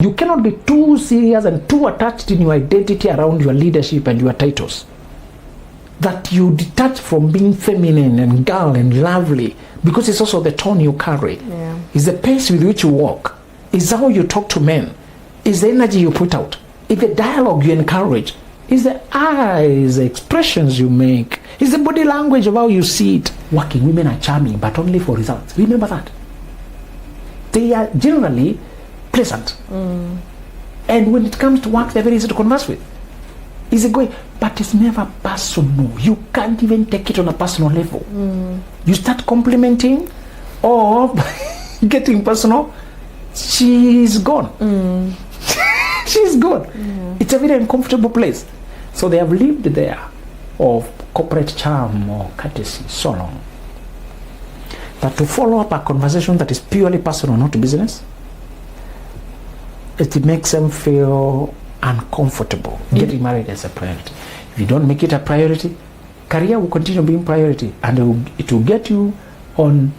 You cannot be too serious and too attached in your identity around your leadership and your titles that you detach from being feminine and girl and lovely, because it's also the tone you carry. Yeah. It's the pace with which you walk. It's how you talk to men. It's the energy you put out. It's the dialogue you encourage. It's the eyes, the expressions you make. It's the body language of how you see it. Working women are charming, but only for results. Remember that. They are generally pleasant. And when it comes to work, they're very easy to converse with. Easy going, but it's never personal. You can't even take it on a personal level. You start complimenting or getting personal, she's gone. She's gone. It's a very uncomfortable place. So they have lived there of corporate charm or courtesy so long that to follow up a conversation that is purely personal, not business, it makes them feel uncomfortable. Getting married as a priority. If you don't make it a priority, career will continue being priority, and it will get you on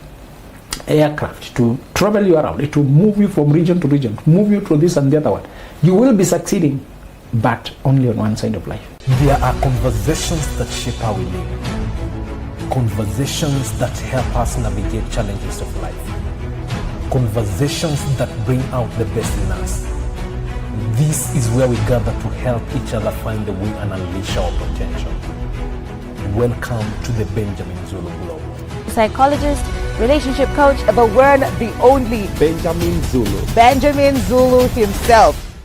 aircraft to travel you around. It will move you from region to region, move you to this and the other one. You will be succeeding, but only on one side of life. There are conversations that shape how we live. Conversations that help us navigate challenges of life. Conversations that bring out the best in us. This is where we gather to help each other find the way and unleash our potential. Welcome to the Benjamin Zulu Globe. Psychologist, relationship coach, the one, the only Benjamin Zulu. Benjamin Zulu himself.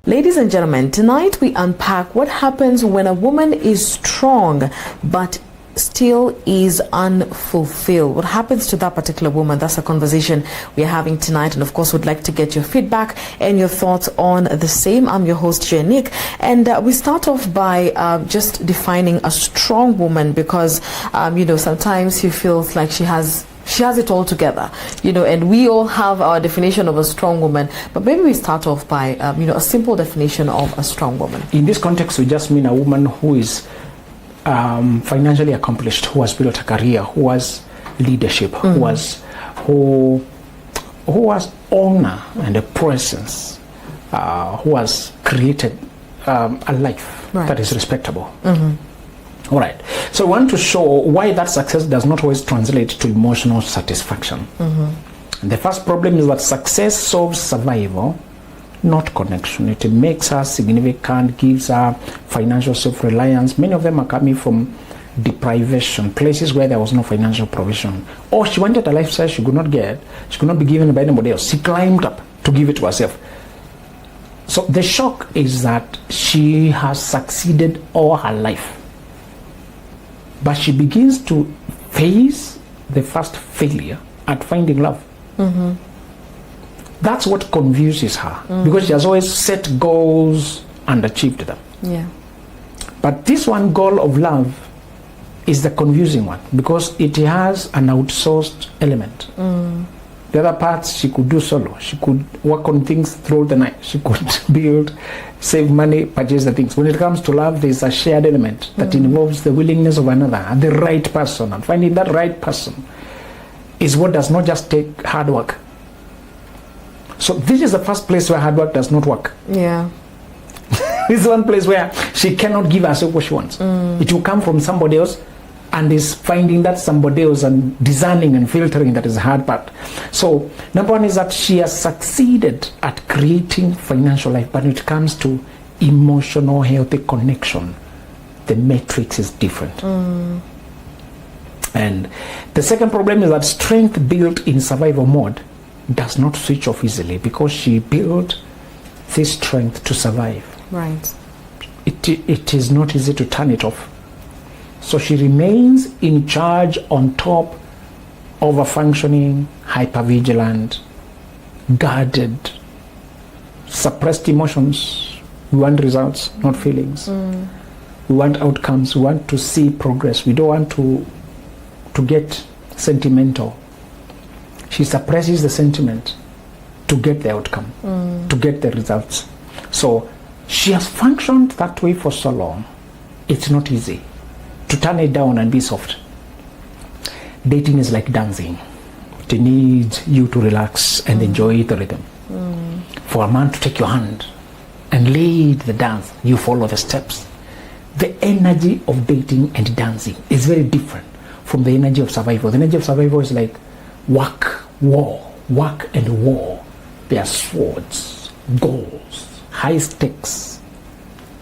Ladies and gentlemen, tonight we unpack what happens when a woman is strong but still is unfulfilled. What happens to that particular woman? That's a conversation we're having tonight, and of course we'd like to get your feedback and your thoughts on the same. I'm your host, Janik, and we start off by just defining a strong woman, because sometimes she feels like she has it all together, and we all have our definition of a strong woman, but maybe we start off by a simple definition of a strong woman. In this context, we just mean a woman who is financially accomplished, who has built a career, who has leadership, who has honor and a presence, who has created a life that is respectable. All right. So we want to show why that success does not always translate to emotional satisfaction. The first problem is that success solves survival, not connection. It makes her significant, gives her financial self-reliance. Many of them are coming from deprivation, places where there was no financial provision. Or she wanted a lifestyle she could not get, she could not be given by anybody else. She climbed up to give it to herself. So the shock is that she has succeeded all her life. But she begins to face the first failure at finding love. That's what confuses her, because she has always set goals and achieved them. Yeah. But this one goal of love is the confusing one, because it has an outsourced element. The other parts she could do solo. She could work on things throughout the night. She could build, save money, purchase the things. When it comes to love, there's a shared element that involves the willingness of another and the right person. And finding that right person is what does not just take hard work. So this is the first place where hard work does not work. Yeah. This is one place where she cannot give herself what she wants. It will come from somebody else, and is finding that somebody else and discerning and filtering that is the hard part. So number one is that she has succeeded at creating financial life, but when it comes to emotional healthy connection, the matrix is different. And the second problem is that strength built in survival mode does not switch off easily, because she built this strength to survive. Right. It is not easy to turn it off. So she remains in charge, on top, over-functioning, hyper-vigilant, guarded, suppressed emotions. We want results, not feelings. We want outcomes. We want to see progress. We don't want to get sentimental. She suppresses the sentiment to get the outcome, to get the results. So she has functioned that way for so long. It's not easy to turn it down and be soft. Dating is like dancing. It needs you to relax and enjoy the rhythm. for a man to take your hand and lead the dance. You follow the steps. The energy of dating and dancing is very different from the energy of survival. The energy of survival is like work, war, work and war. There are swords, goals, high stakes.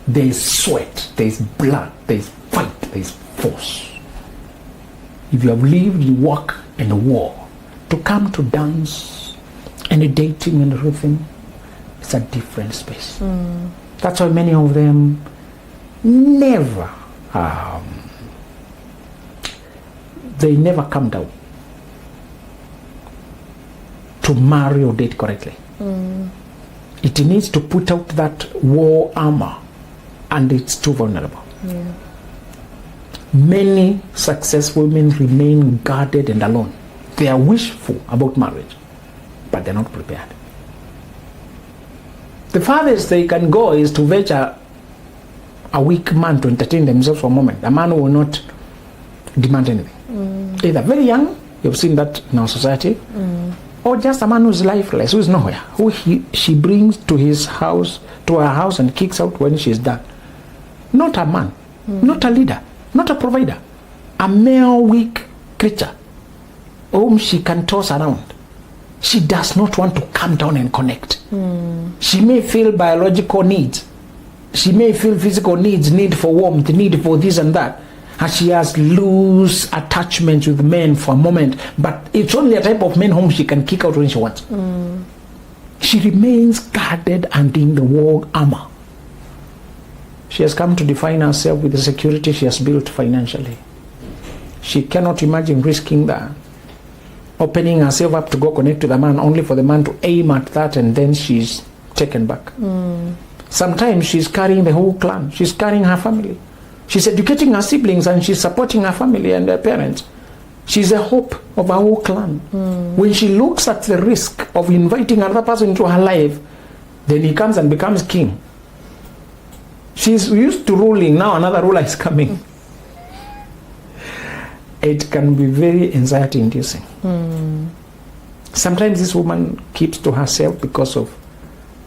There is sweat, there is blood, there is fight, there is force. If you have lived in work and war, to come to dance and dating and everything, it's a different space. That's why many of them never they never come down to marry or date correctly. It needs to put out that war armor, and it's too vulnerable. Many successful women remain guarded and alone. They are wishful about marriage, but they're not prepared. The farthest they can go is to venture a weak man to entertain themselves for a moment. A man who will not demand anything. Either very young, you've seen that in our society, or just a man who's lifeless, who's nowhere, who she brings to his house, to her house, and kicks out when she's done. Not a man, not a leader, not a provider. A male weak creature whom she can toss around. She does not want to come down and connect. She may feel biological needs. She may feel physical needs, need for warmth, need for this and that. And she has loose attachments with men for a moment, but it's only a type of men whom she can kick out when she wants. She remains guarded and in the war armor. She has come to define herself with the security she has built financially. She cannot imagine risking that. Opening herself up to go connect to the man only for the man to aim at that, and then she's taken back. Sometimes she's carrying the whole clan. She's carrying her family. She's educating her siblings and she's supporting her family and her parents. She's a hope of her whole clan. When she looks at the risk of inviting another person into her life, then he comes and becomes king. She's used to ruling, now another ruler is coming. It can be very anxiety inducing. Sometimes this woman keeps to herself because of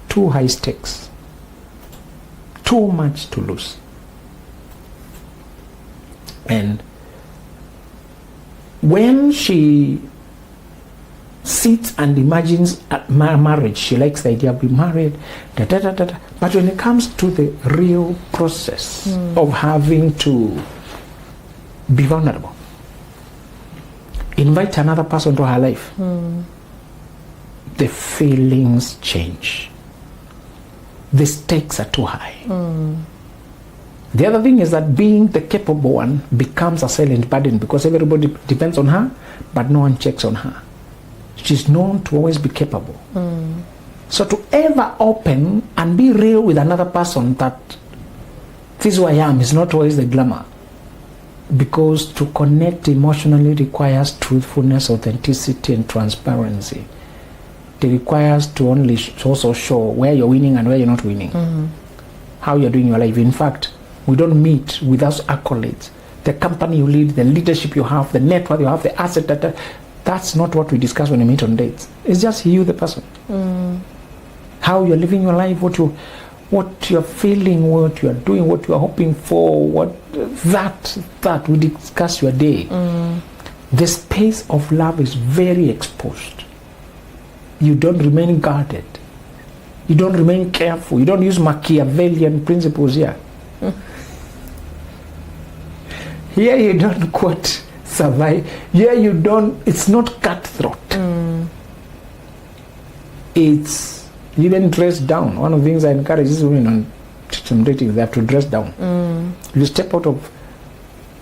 too high stakes, too much to lose. And when she sits and imagines marriage, she likes the idea of being married, but when it comes to the real process of having to be vulnerable, invite another person to her life, the feelings change. The stakes are too high. The other thing is that being the capable one becomes a silent burden because everybody depends on her, but no one checks on her. She's known to always be capable. So to ever open and be real with another person that this is who I am is not always the glamour. Because to connect emotionally requires truthfulness, authenticity, and transparency. It requires to only also show where you're winning and where you're not winning. How you're doing your life. In fact, we don't meet without accolades. The company you lead, the leadership you have, the network you have, the asset that's not what we discuss when we meet on dates. It's just you, the person. How you're living your life, what you're feeling, what you're doing, what you're hoping for, that we discuss your day. The space of love is very exposed. You don't remain guarded. You don't remain careful. You don't use Machiavellian principles here. Here you don't quote survive. Here you don't, it's not cutthroat. It's even dress down. One of the things I encourage these women on some dating, they have to dress down. You step out of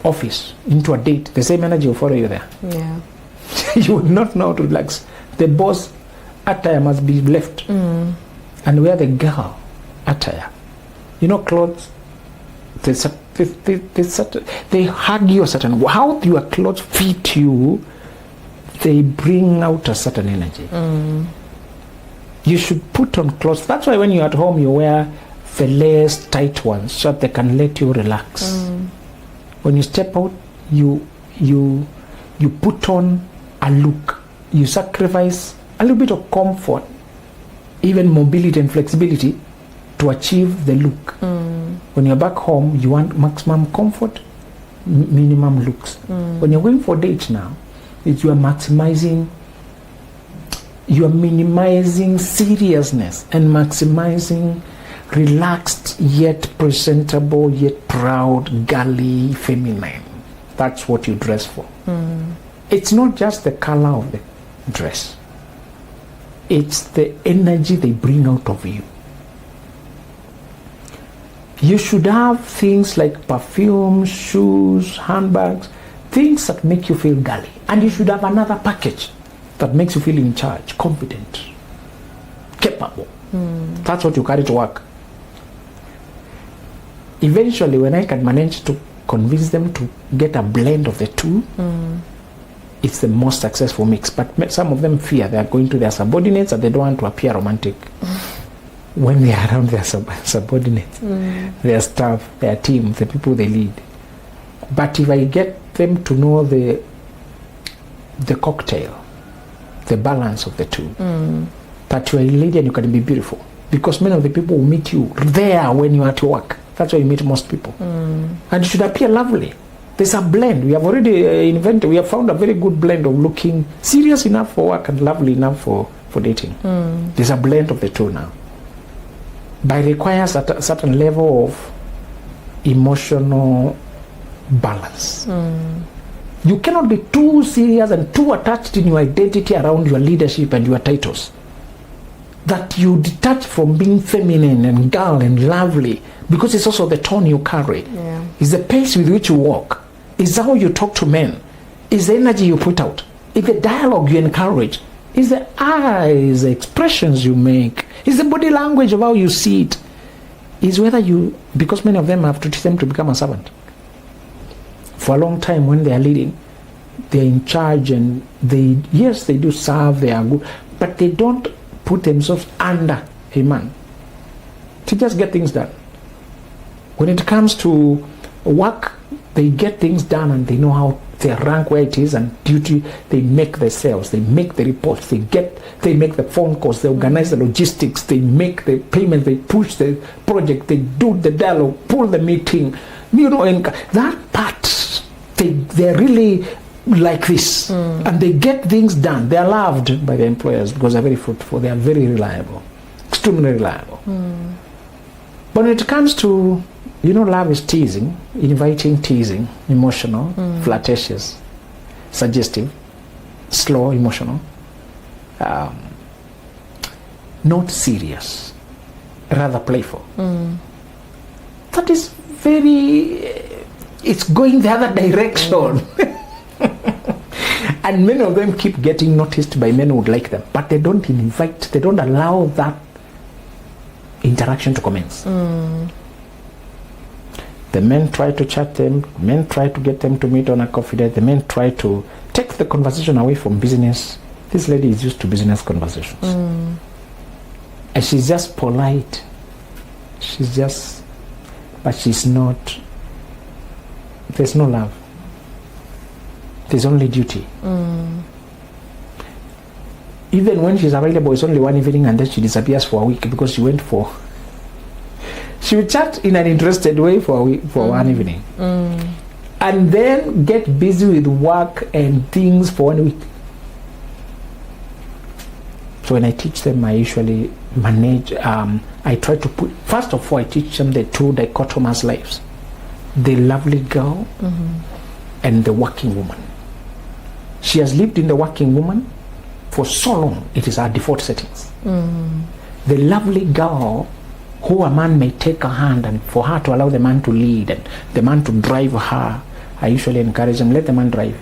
office into a date, the same energy will follow you there. You will not know how to relax. The boss attire must be left and wear the girl attire. You know, clothes, they hug you a certain way. How your clothes fit you, they bring out a certain energy. You should put on clothes. That's why when you're at home, you wear the less tight ones so that they can let you relax. When you step out, you put on a look. You sacrifice a little bit of comfort even mobility and flexibility to achieve the look. When you're back home, you want maximum comfort, minimum looks. When you're going for dates now, you are minimizing seriousness and maximizing relaxed yet presentable yet proud, girly, feminine. That's what you dress for. It's not just the color of the dress. It's the energy they bring out of you. You should have things like perfume, shoes, handbags, things that make you feel girly. And you should have another package that makes you feel in charge, confident, capable. That's what you carry to work. Eventually, when I can manage to convince them to get a blend of the two, it's the most successful mix. But some of them fear they are going to their subordinates and they don't want to appear romantic when they are around their subordinates, their staff, their team, the people they lead. But if I get them to know the cocktail, the balance of the two, that you are a lady and you can be beautiful, because many of the people will meet you there when you are at work. That's where you meet most people. And it should appear lovely. There's a blend. We have already we have found a very good blend of looking serious enough for work and lovely enough for dating. There's a blend of the two now. But it requires a certain level of emotional balance. You cannot be too serious and too attached in your identity around your leadership and your titles that you detach from being feminine and girl and lovely, because it's also the tone you carry. It's the pace with which you walk. It's how you talk to men. It's the energy you put out. It's the dialogue you encourage. It's the eyes, the expressions you make. It's the body language of how you see it. It's whether you, because many of them have to teach them to become a servant. For a long time when they are leading, they're in charge and they do serve, they are good, but they don't put themselves under a man to just get things done. When it comes to work, they get things done and they know how their rank where it is, and duty, they make the sales, they make the reports, they make the phone calls, they organize the logistics, they make the payment, they push the project, they do the dialogue, pull the meeting, and that part, they're really like this, and they get things done. They are loved by the employers because they're very fruitful, they are very reliable, extremely reliable. But when it comes to, love is teasing, inviting, teasing, emotional, flirtatious, suggestive, slow, emotional, not serious, rather playful. That is it's going the other direction. And many of them keep getting noticed by men who would like them, but they don't allow that interaction to commence. The men try to chat them, men try to get them to meet on a coffee date, the men try to take the conversation away from business. This lady is used to business conversations. And she's just polite. But she's not, there's no love. There's only duty. Even when she's available, it's only one evening and then she disappears for a week because she will chat in an interested way for one evening. And then get busy with work and things for 1 week. So when I teach them, I usually manage, I try to put, first of all, I teach them the two dichotomous lives. The lovely girl and the working woman. She has lived in the working woman for so long, it is her default settings. The lovely girl who a man may take her hand and for her to allow the man to lead and the man to drive her, I usually encourage them, let the man drive.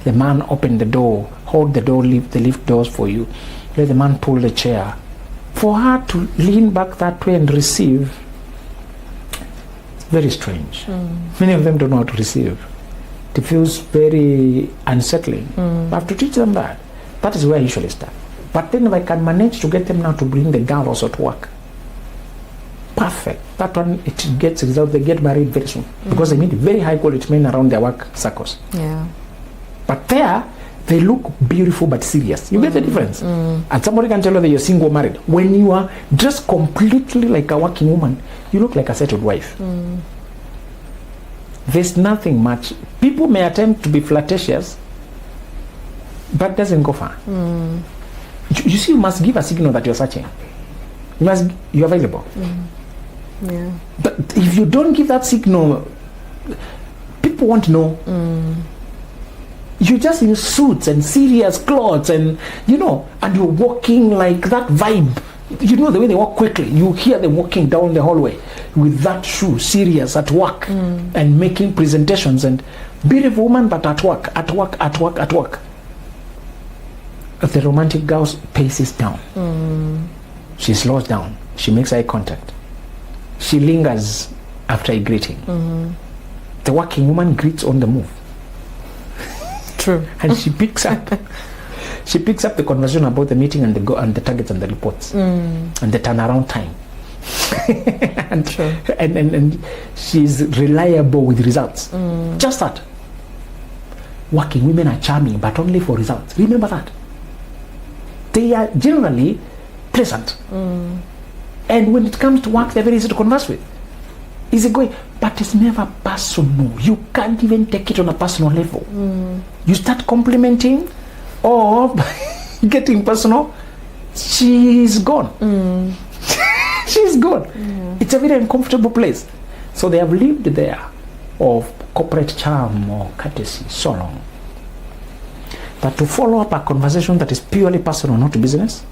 The man open the door, hold the door, leave the lift doors for you. Let the man pull the chair. For her to lean back that way and receive, it's very strange. Many of them don't know how to receive. It feels very unsettling. I have to teach them that. That is where I usually start. But then if I can manage to get them now to bring the girl also to work, perfect. That one, it gets results. They get married very soon because they meet very high quality men around their work circles. Yeah. But there, They look beautiful but serious. You get the difference? And somebody can tell you that you're single or married. When you are dressed completely like a working woman, you look like a settled wife. There's nothing much. People may attempt to be flirtatious, but doesn't go far. You see, you must give a signal that you're searching. You're available. Yeah. But if you don't give that signal, people won't know. You're just in suits and serious clothes, and and you're walking like that vibe. You know the way they walk quickly. You hear them walking down the hallway with that shoe, serious, at work, and making presentations, and beautiful woman, but at work. The romantic girl paces down. She slows down. She makes eye contact. She lingers after a greeting. The working woman greets on the move. True. And she picks up the conversation about the meeting and the targets and the reports and the turnaround time. and she's reliable with results. Just that. Working women are charming, but only for results. Remember that. They are generally pleasant. And when it comes to work, they're very easy to converse with. Easy going, but it's never personal. You can't even take it on a personal level. You start complimenting or getting personal, she's gone. She's gone. It's a very uncomfortable place. So they have lived there of corporate charm or courtesy so long that to follow up a conversation that is purely personal, not business,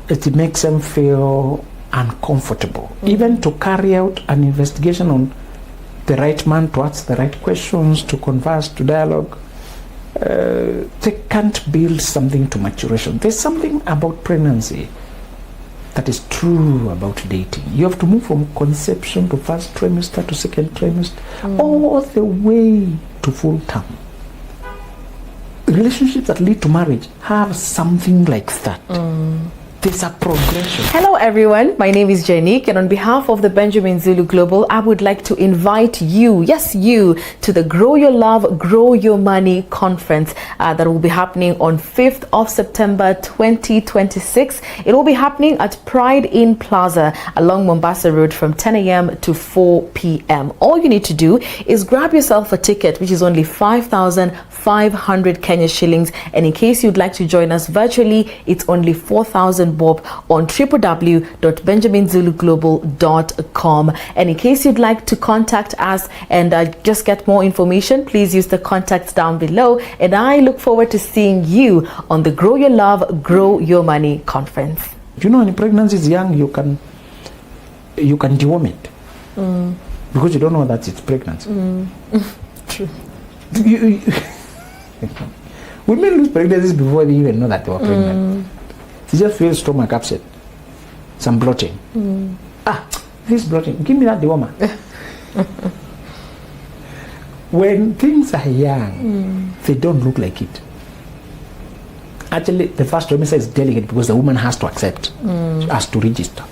it makes them feel uncomfortable. Even to carry out an investigation on the right man, to ask the right questions, to converse, to dialogue, they can't build something to maturation. There's something about pregnancy that is true about dating. You have to move from conception to first trimester to second trimester, all the way to full term. Relationships that lead to marriage have something like that. There's a progression. Hello everyone, my name is Janique, and on behalf of the Benjamin Zulu Global, I would like to invite you, yes you, to the Grow Your Love, Grow Your Money conference that will be happening on 5th of September 2026. It will be happening at Pride Inn Plaza along Mombasa Road from 10 a.m. to 4 p.m. All you need to do is grab yourself a ticket, which is only 5,500 Kenya shillings, and in case you'd like to join us virtually, it's only 4,000 bob on www.benjaminzuluglobal.com. And in case you'd like to contact us and just get more information, please use the contacts down below, and I look forward to seeing you on the Grow Your Love, Grow Your Money conference. When pregnancy is young, you can deworm it because you don't know that it's pregnancy. True. Women lose pregnancies before they even know that they were pregnant. They just feel stomach upset, some bloating. This bloating, give me that dewormer. When things are young, they don't look like it. Actually, the first trimester is delicate because the woman has to accept, has to register.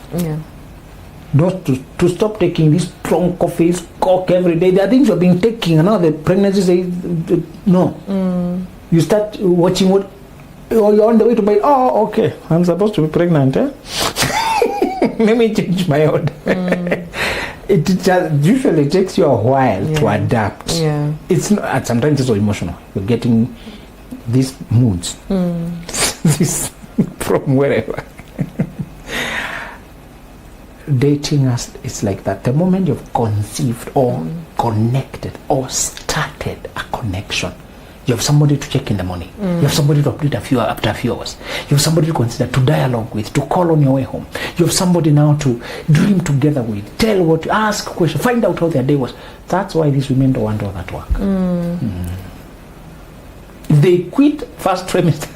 Not to stop taking these strong coffees, coke every day. There are things you're being taking, and now the pregnancy say no. You start watching what. You're on the way to buy. Oh, okay. I'm supposed to be pregnant. Let me change my order. It just usually takes you a while to adapt. It's not. Sometimes it's so emotional. You're getting these moods, this from wherever. Dating us, it's like that. The moment you've conceived or connected or started a connection, you have somebody to check in the morning. You have somebody to update after a few hours. You have somebody to consider, to dialogue with, to call on your way home. You have somebody now to dream together with, tell what, ask questions, find out how their day was. That's why these women don't want all that work. They quit first trimester.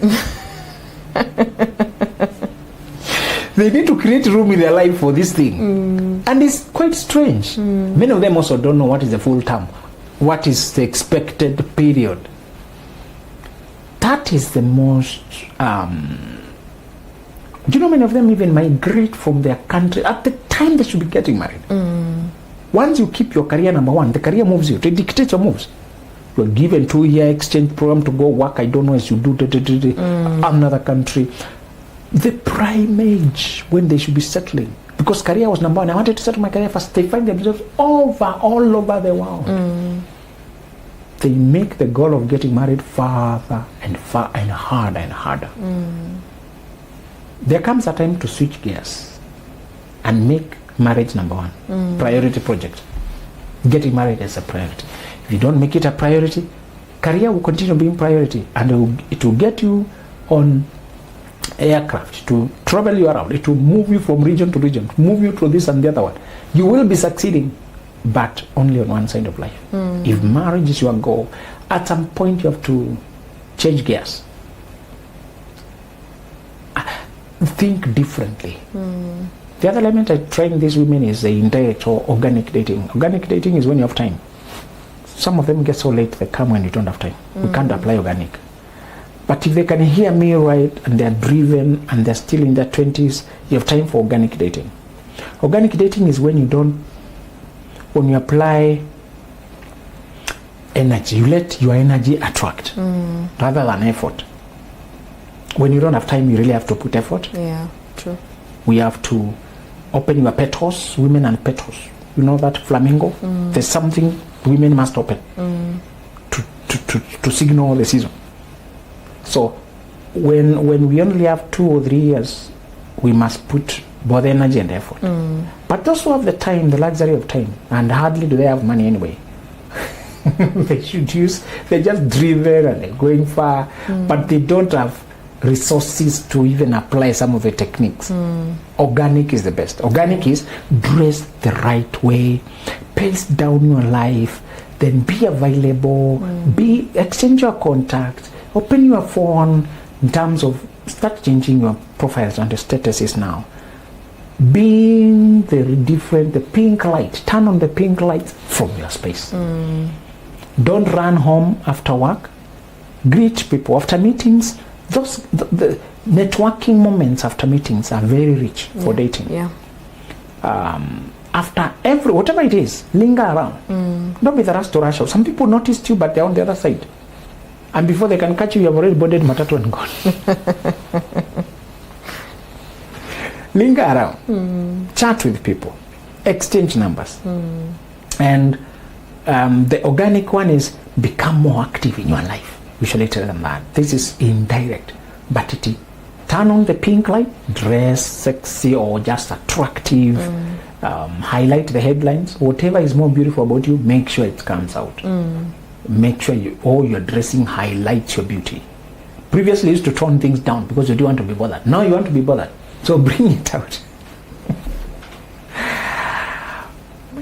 They need to create room in their life for this thing. And it's quite strange. Many of them also don't know what is the full term. What is the expected period? That is the most... many of them even migrate from their country at the time they should be getting married. Once you keep your career number one, the career moves you. It dictates your moves. You're given 2-year exchange program to go work, I don't know, as you do another country. The prime age when they should be settling. Because career was number one. I wanted to settle my career first. They find themselves all over the world. They make the goal of getting married farther and harder and harder. There comes a time to switch gears and make marriage number one. Priority project. Getting married as a priority. If you don't make it a priority, career will continue being priority, and it will get you on aircraft to travel you around. It will move you from region to region, move you to this and the other one. You will be succeeding, but only on one side of life. If marriage is your goal, at some point you have to change gears. Think differently. The other element I train these women is the indirect or organic dating. Organic dating is when you have time. Some of them get so late they come when you don't have time. We can't apply organic. But if they can hear me right and they're driven and they're still in their 20s, you have time for organic dating. Organic dating is when you apply energy, you let your energy attract rather than effort. When you don't have time, you really have to put effort. Yeah, true. We have to open your petals, women and petals. You know that flamingo? There's something women must open to signal the season. So when we only have 2 or 3 years, we must put both energy and effort. But those who have the time, the luxury of time, and hardly do they have money anyway, they're just driven and they're going far, but they don't have resources to even apply some of the techniques. Organic is the best. Organic is dress the right way, pace down your life, then be available, exchange your contacts, open your phone in terms of start changing your profiles and the statuses now. Being the pink light, turn on the pink light from your space. Don't run home after work. Greet people after meetings. The networking moments after meetings are very rich for dating. Yeah. After whatever it is, linger around. Don't be the rush to rush out. Some people noticed you, but they're on the other side. And before they can catch you, you have already boarded matatu and gone. Linger around. Chat with people. Exchange numbers. And the organic one is become more active in your life. Usually tell them that. This is indirect. But turn on the pink light, dress sexy or just attractive, highlight the headlines. Whatever is more beautiful about you, make sure it comes out. Make sure your dressing highlights your beauty. Previously you used to tone things down because you didn't want to be bothered. Now you want to be bothered. So bring it out.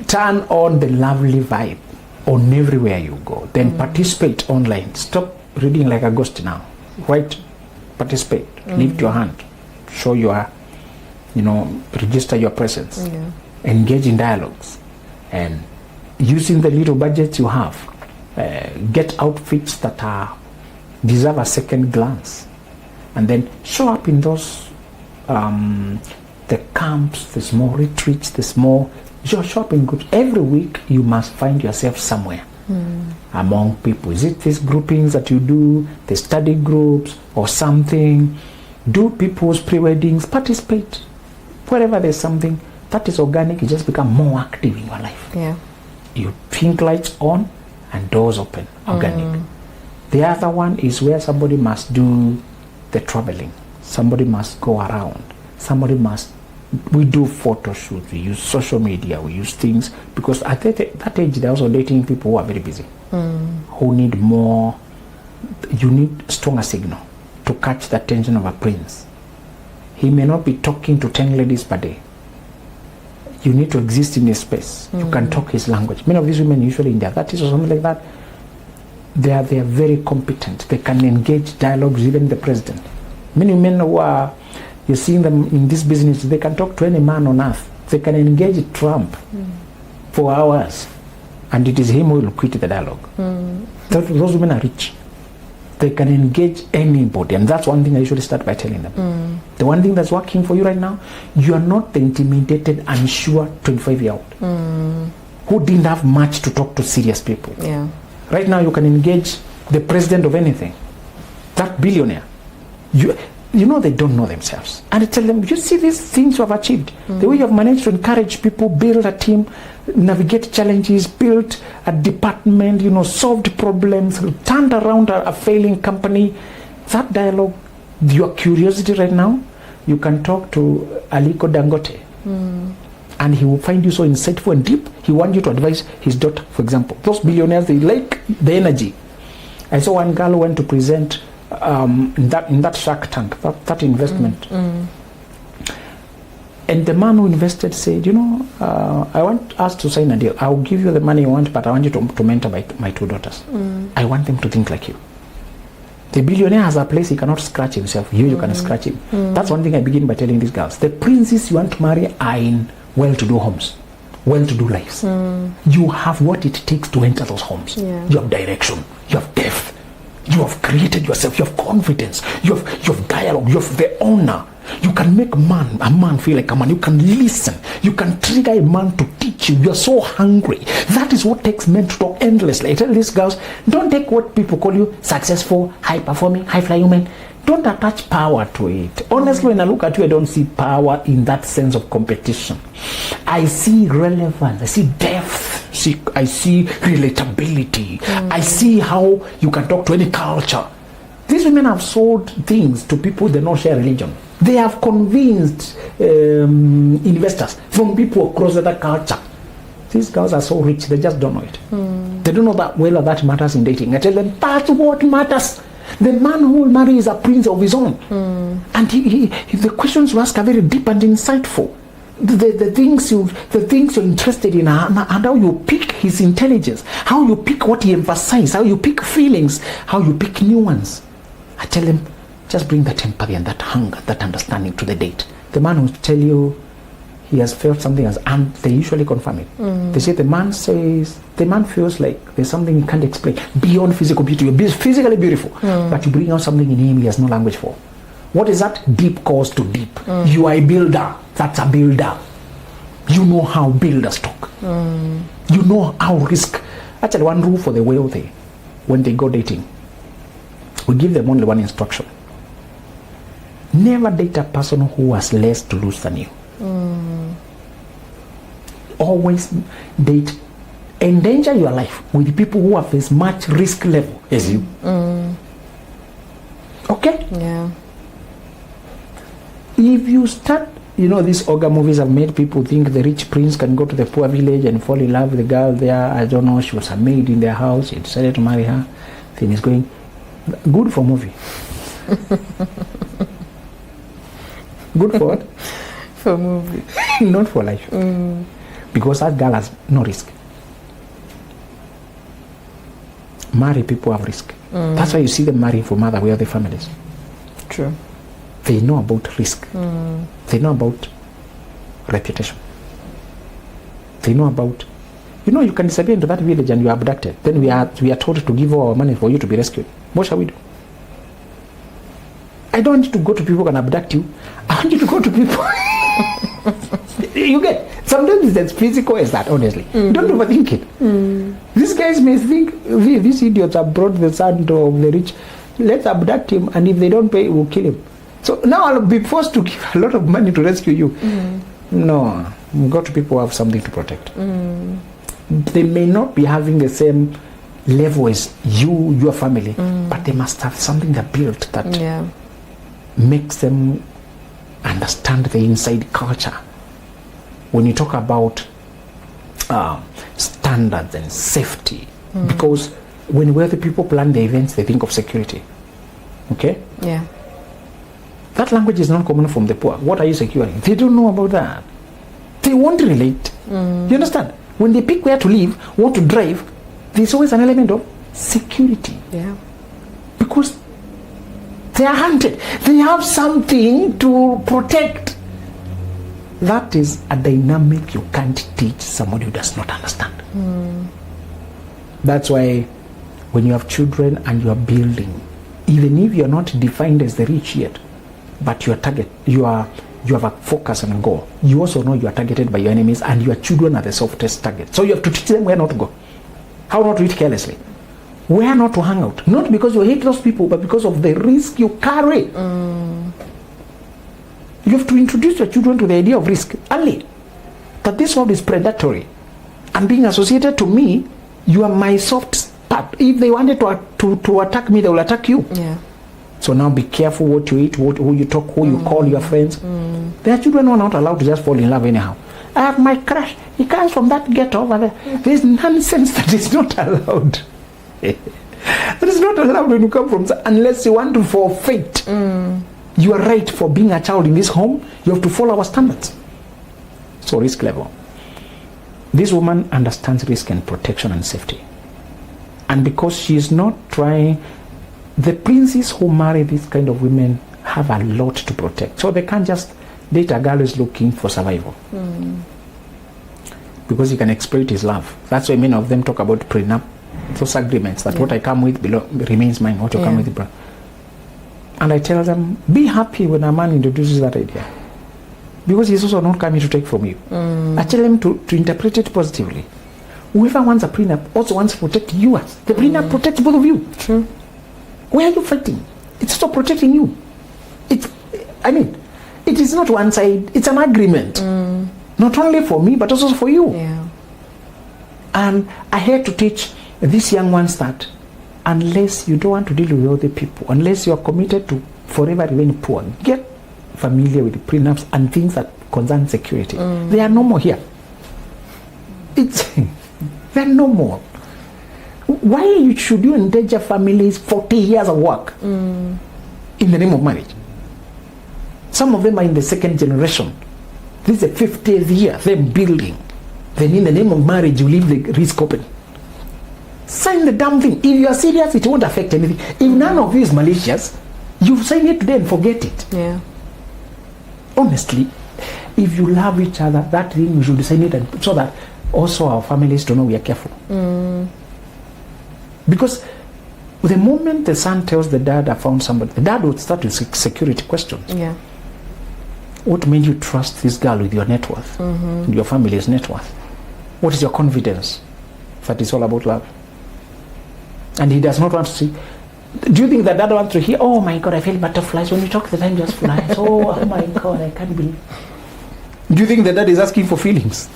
Turn on the lovely vibe on everywhere you go. Then participate online. Stop reading like a ghost now. Write, participate, lift your hand, show your, register your presence, engage in dialogues, and using the little budgets you have, get outfits that deserve a second glance, and then show up in those the camps, the small retreats, the small shopping groups. Every week you must find yourself somewhere among people. Is it these groupings that you do, the study groups or something? Do people's pre-weddings, participate. Wherever there's something that is organic, you just become more active in your life. Yeah. You pink lights on and doors open, organic. The other one is where somebody must do the traveling. Somebody must go around. We do photo shoots, we use social media, we use things, because at that age they're also dating people who are very busy, who need more. You need stronger signal to catch the attention of a prince. He may not be talking to 10 ladies per day. You need to exist in his space. You can talk his language. Many of these women, usually in their 30s or something like that, they are very competent. They can engage dialogues, even the president. Many women who are, you're seeing them in this business, they can talk to any man on earth. They can engage Trump for hours, and it is him who will quit the dialogue. Those women are rich. They can engage anybody, and that's one thing I usually start by telling them. The one thing that's working for you right now, you are not the intimidated, unsure 25-year-old who didn't have much to talk to serious people. Yeah. Right now you can engage the president of anything, that billionaire. You know they don't know themselves. And I tell them, you see these things you have achieved. The way you have managed to encourage people, build a team, navigate challenges, build a department, solved problems, turned around a failing company. That dialogue, your curiosity right now, you can talk to Aliko Dangote. And he will find you so insightful and deep. He wants you to advise his daughter, for example. Those billionaires, they like the energy. I saw one girl went to present in that Shark Tank, that investment. And the man who invested said, I want us to sign a deal. I'll give you the money you want, but I want you to mentor my two daughters. I want them to think like you. The billionaire has a place he cannot scratch himself. You can scratch him. That's one thing I begin by telling these girls. The princes you want to marry are in well-to-do homes, well-to-do lives. You have what it takes to enter those homes. Yeah. You have direction. You have depth. You have created yourself. You have confidence. You have dialogue. You have the honor. You can make a man feel like a man. You can listen. You can trigger a man to teach you. You are so hungry. That is what takes men to talk endlessly. I tell these girls, don't take what people call you successful, high-performing, high-flying women. Don't attach power to it. Honestly, when I look at you, I don't see power in that sense of competition. I see relevance. I see depth. I see relatability. I see how you can talk to any culture. These women have sold things to people they don't share religion. They have convinced investors from people across other culture. These girls are so rich, they just don't know it. They don't know that whether that matters in dating. I tell them, that's what matters. The man who will marry is a prince of his own. And the questions you ask are very deep and insightful. The things you're interested in, and how you pick his intelligence, how you pick what he emphasizes, how you pick feelings, how you pick nuance. I tell them, just bring that empathy and that hunger, that understanding to the date. The man will tell you he has felt something else, and they usually confirm it. They say the man feels like there's something he can't explain beyond physical beauty. You're physically beautiful, but you bring out something in him he has no language for. What is that? Deep calls to deep. You are a builder. That's a builder. You know how builders talk. You know how risk. Actually, one rule for the wealthy when they go dating, we give them only one instruction. Never date a person who has less to lose than you. Always date, endanger your life with people who have as much risk level as you. Okay? Yeah. If you start, these ogre movies have made people think the rich prince can go to the poor village and fall in love with the girl there. I don't know, she was a maid in their house, he decided to marry her. Thing is going good for movie. Good for what? For movie. Not for life. Because that girl has no risk. Marry people have risk. That's why you see them marrying from other wealthy families. True. They know about risk. They know about reputation. They know about, you can disappear into that village and you are abducted. Then we are told to give all our money for you to be rescued. What shall we do? I don't want you to go to people who can abduct you. I want you to go to people. You get, sometimes it's as physical as that, honestly. Don't overthink it. These guys may think, these idiots have brought the son of the rich. Let's abduct him, and if they don't pay, we'll kill him. So now I'll be forced to give a lot of money to rescue you. No, we go to people who have something to protect. They may not be having the same level as you, your family, but they must have something that built that makes them understand the inside culture. When you talk about standards and safety, because when wealthy people plan the events, they think of security. Okay? Yeah. That language is not common from the poor. What are you securing? They don't know about that. They won't relate. You understand? When they pick where to live, what to drive, there's always an element of security. Yeah. Because they are hunted. They have something to protect. That is a dynamic you can't teach somebody who does not understand. That's why when you have children and you are building, even if you are not defined as the rich yet, but your target, you have a focus and a goal. You also know you are targeted by your enemies, and your children are the softest target. So you have to teach them where not to go, how not to eat carelessly, where not to hang out. Not because you hate those people, but because of the risk you carry. You have to introduce your children to the idea of risk early. That this world is predatory. And being associated to me, you are my soft spot. If they wanted to attack me, they will attack you. Yeah. So now be careful what you eat, who you talk, who you call your friends. Their children are not allowed to just fall in love anyhow. I have my crush. He comes from that ghetto over there. There's nonsense that is not allowed. That is not allowed when you come from, unless you want to forfeit your right for being a child in this home. You have to follow our standards. So risk level. This woman understands risk and protection and safety. And because she is not trying, the princes who marry these kind of women have a lot to protect. So they can't just date a girl who's looking for survival. Because he can exploit his love. That's why many of them talk about prenup, those agreements, that what I come with remains mine, what you come with. And I tell them, be happy when a man introduces that idea. Because he's also not coming to take from you. I tell them to interpret it positively. Whoever wants a prenup also wants to protect you. The prenup protects both of you. True. Why are you fighting? It's also protecting you. It is not one side, it's an agreement. Not only for me, but also for you. Yeah. And I had to teach these young ones that unless you don't want to deal with other people, unless you are committed to forever remain poor, get familiar with the prenups and things that concern security. They are no more here. They're no more. Why should you endanger families 40 years of work in the name of marriage? Some of them are in the second generation. This is the 50th year they're building. Then in the name of marriage, you leave the risk open. Sign the damn thing. If you are serious, it won't affect anything. If none of you is malicious, you sign it today and forget it. Yeah. Honestly, if you love each other, that thing we should sign it, and so that also our families to know we are careful. Because the moment the son tells the dad, I found somebody, the dad would start with security questions. Yeah. What made you trust this girl with your net worth, your family's net worth? What is your confidence that it's all about love? And he does not want to see. Do you think that dad wants to hear, oh my God, I feel butterflies when you talk, the time just flies. Oh my God, I can't believe. Do you think that dad is asking for feelings?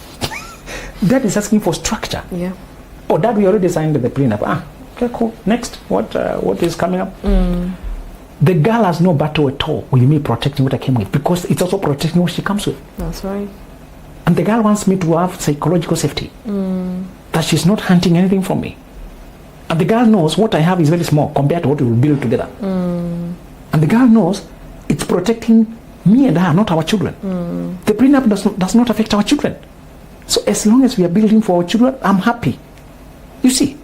Dad is asking for structure. Yeah. Oh, dad, we already signed the prenup. Okay, cool. Next, what is coming up? The girl has no battle at all with me protecting what I came with, because it's also protecting what she comes with. That's right. And the girl wants me to have psychological safety, that she's not hunting anything from me. And the girl knows what I have is very small compared to what we will build together. And the girl knows it's protecting me and her, not our children. The prenup does not affect our children. So as long as we are building for our children, I'm happy. You see,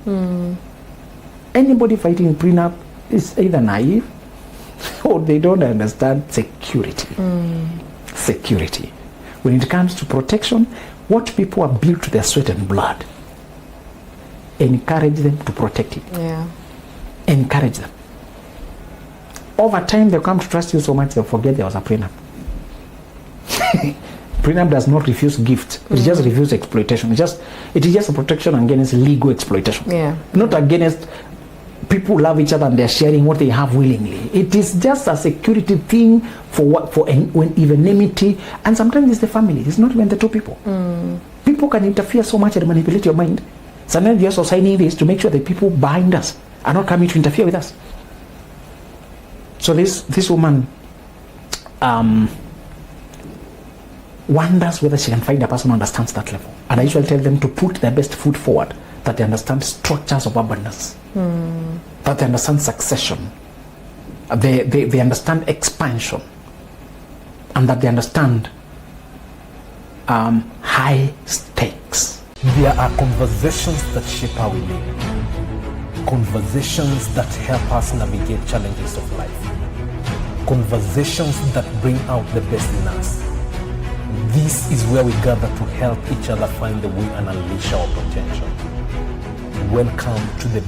anybody fighting a prenup is either naive or they don't understand security. Security. When it comes to protection, what people are built to their sweat and blood, encourage them to protect it. Yeah. Encourage them. Over time, they'll come to trust you so much they'll forget there was a prenup. Prenup does not refuse gifts. It just refuses exploitation. It is just a protection against legal exploitation. Yeah. Not against people who love each other and they're sharing what they have willingly. It is just a security thing for eventuality, and sometimes it's the family. It's not even the two people. People can interfere so much and manipulate your mind. Sometimes we're also signing this to make sure that people behind us are not coming to interfere with us. So this woman wonders whether she can find a person who understands that level. And I usually tell them to put their best foot forward, that they understand structures of abundance, that they understand succession, they understand expansion, and that they understand high stakes. There are conversations that shape how we live. Conversations that help us navigate challenges of life. Conversations that bring out the best in us. This is where we gather to help each other find the way and unleash our potential. Welcome to the